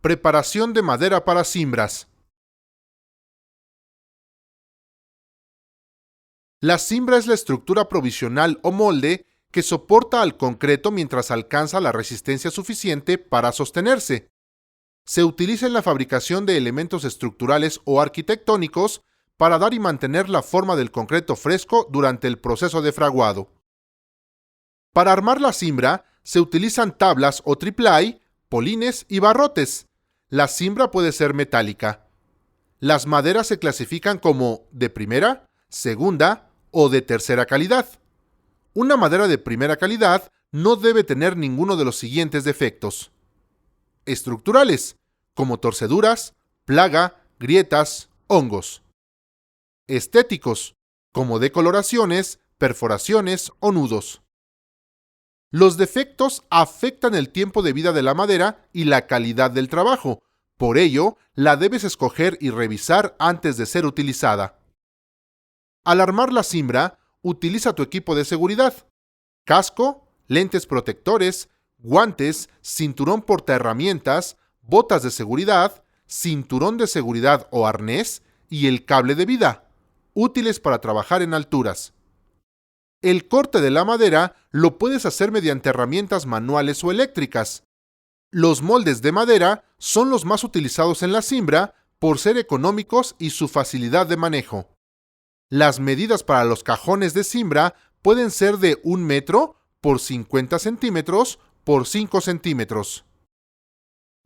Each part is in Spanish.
Preparación de madera para cimbras. La cimbra es la estructura provisional o molde que soporta al concreto mientras alcanza la resistencia suficiente para sostenerse. Se utiliza en la fabricación de elementos estructurales o arquitectónicos para dar y mantener la forma del concreto fresco durante el proceso de fraguado. Para armar la cimbra se utilizan tablas o triplay, polines y barrotes. La cimbra puede ser metálica. Las maderas se clasifican como de primera, segunda o de tercera calidad. Una madera de primera calidad no debe tener ninguno de los siguientes defectos: estructurales, como torceduras, plaga, grietas, hongos; estéticos, como decoloraciones, perforaciones o nudos. Los defectos afectan el tiempo de vida de la madera y la calidad del trabajo. Por ello, la debes escoger y revisar antes de ser utilizada. Al armar la cimbra, utiliza tu equipo de seguridad: casco, lentes protectores, guantes, cinturón portaherramientas, botas de seguridad, cinturón de seguridad o arnés y el cable de vida, útiles para trabajar en alturas. El corte de la madera lo puedes hacer mediante herramientas manuales o eléctricas. Los moldes de madera son los más utilizados en la cimbra por ser económicos y su facilidad de manejo. Las medidas para los cajones de cimbra pueden ser de 1 metro por 50 centímetros por 5 centímetros.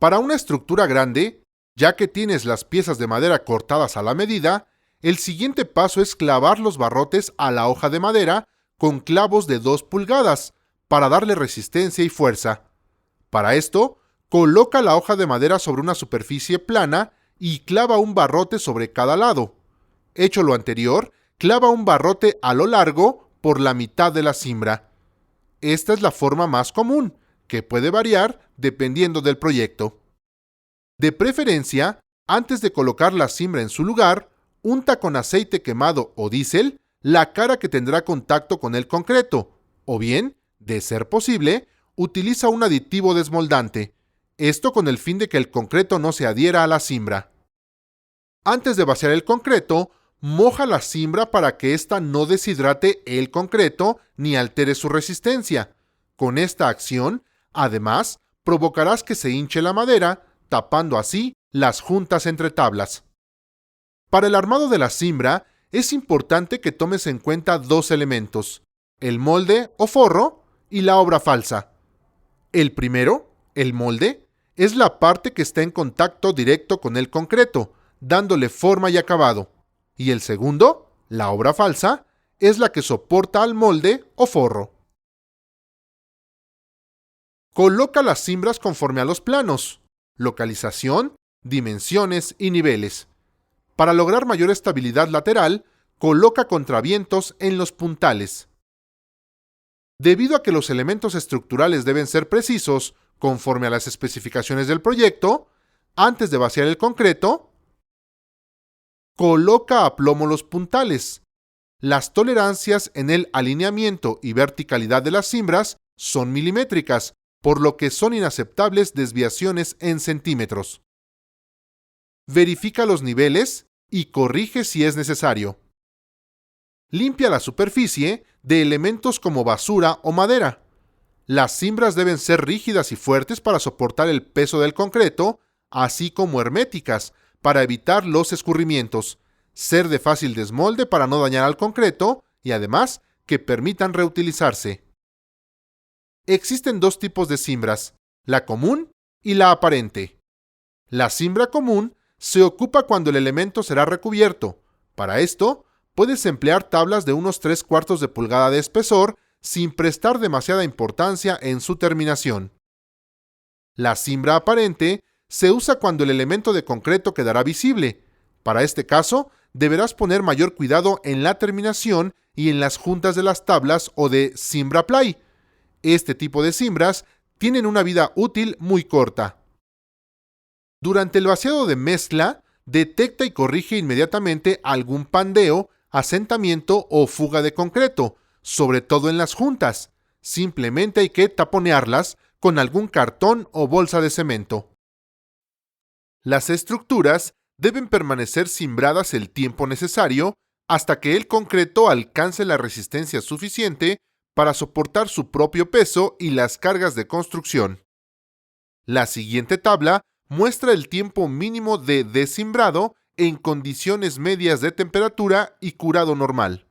Para una estructura grande, ya que tienes las piezas de madera cortadas a la medida, el siguiente paso es clavar los barrotes a la hoja de madera con clavos de 2 pulgadas para darle resistencia y fuerza. Para esto, coloca la hoja de madera sobre una superficie plana y clava un barrote sobre cada lado. Hecho lo anterior, clava un barrote a lo largo por la mitad de la cimbra. Esta es la forma más común, que puede variar dependiendo del proyecto. De preferencia, antes de colocar la cimbra en su lugar, unta con aceite quemado o diésel la cara que tendrá contacto con el concreto, o bien, de ser posible, utiliza un aditivo desmoldante, esto con el fin de que el concreto no se adhiera a la cimbra. Antes de vaciar el concreto, moja la cimbra para que ésta no deshidrate el concreto ni altere su resistencia. Con esta acción, además, provocarás que se hinche la madera, tapando así las juntas entre tablas. Para el armado de la cimbra, es importante que tomes en cuenta 2 elementos: el molde o forro y la obra falsa. El primero, el molde, es la parte que está en contacto directo con el concreto, dándole forma y acabado. Y el segundo, la obra falsa, es la que soporta al molde o forro. Coloca las cimbras conforme a los planos: localización, dimensiones y niveles. Para lograr mayor estabilidad lateral, coloca contravientos en los puntales. Debido a que los elementos estructurales deben ser precisos conforme a las especificaciones del proyecto, antes de vaciar el concreto, coloca a plomo los puntales. Las tolerancias en el alineamiento y verticalidad de las cimbras son milimétricas, por lo que son inaceptables desviaciones en centímetros. Verifica los niveles y corrige si es necesario. Limpia la superficie de elementos como basura o madera. Las cimbras deben ser rígidas y fuertes para soportar el peso del concreto, así como herméticas para evitar los escurrimientos, ser de fácil desmolde para no dañar al concreto y además que permitan reutilizarse. Existen 2 tipos de cimbras: la común y la aparente. La cimbra común se ocupa cuando el elemento será recubierto. Para esto, puedes emplear tablas de unos 3/4 de pulgada de espesor sin prestar demasiada importancia en su terminación. La cimbra aparente se usa cuando el elemento de concreto quedará visible. Para este caso, deberás poner mayor cuidado en la terminación y en las juntas de las tablas o de cimbra ply. Este tipo de cimbras tienen una vida útil muy corta. Durante el vaciado de mezcla, detecta y corrige inmediatamente algún pandeo, asentamiento o fuga de concreto, sobre todo en las juntas. Simplemente hay que taponearlas con algún cartón o bolsa de cemento. Las estructuras deben permanecer cimbradas el tiempo necesario hasta que el concreto alcance la resistencia suficiente para soportar su propio peso y las cargas de construcción. La siguiente tabla muestra el tiempo mínimo de descimbrado en condiciones medias de temperatura y curado normal.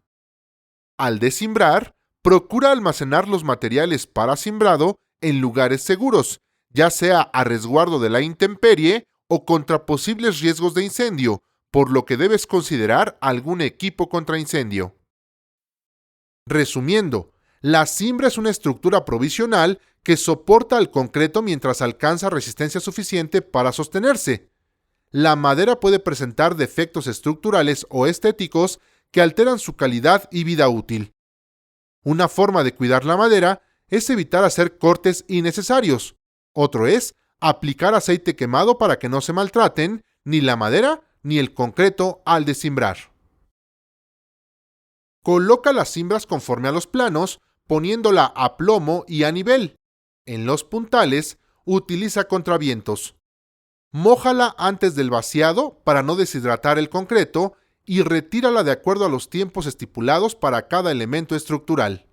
Al descimbrar, procura almacenar los materiales para cimbrado en lugares seguros, ya sea a resguardo de la intemperie o contra posibles riesgos de incendio, por lo que debes considerar algún equipo contra incendio. Resumiendo, la cimbra es una estructura provisional que soporta al concreto mientras alcanza resistencia suficiente para sostenerse. La madera puede presentar defectos estructurales o estéticos que alteran su calidad y vida útil. Una forma de cuidar la madera es evitar hacer cortes innecesarios. Otro es aplicar aceite quemado para que no se maltraten ni la madera ni el concreto al descimbrar. Coloca las cimbras conforme a los planos, poniéndola a plomo y a nivel. En los puntales, utiliza contravientos. Mójala antes del vaciado para no deshidratar el concreto y retírala de acuerdo a los tiempos estipulados para cada elemento estructural.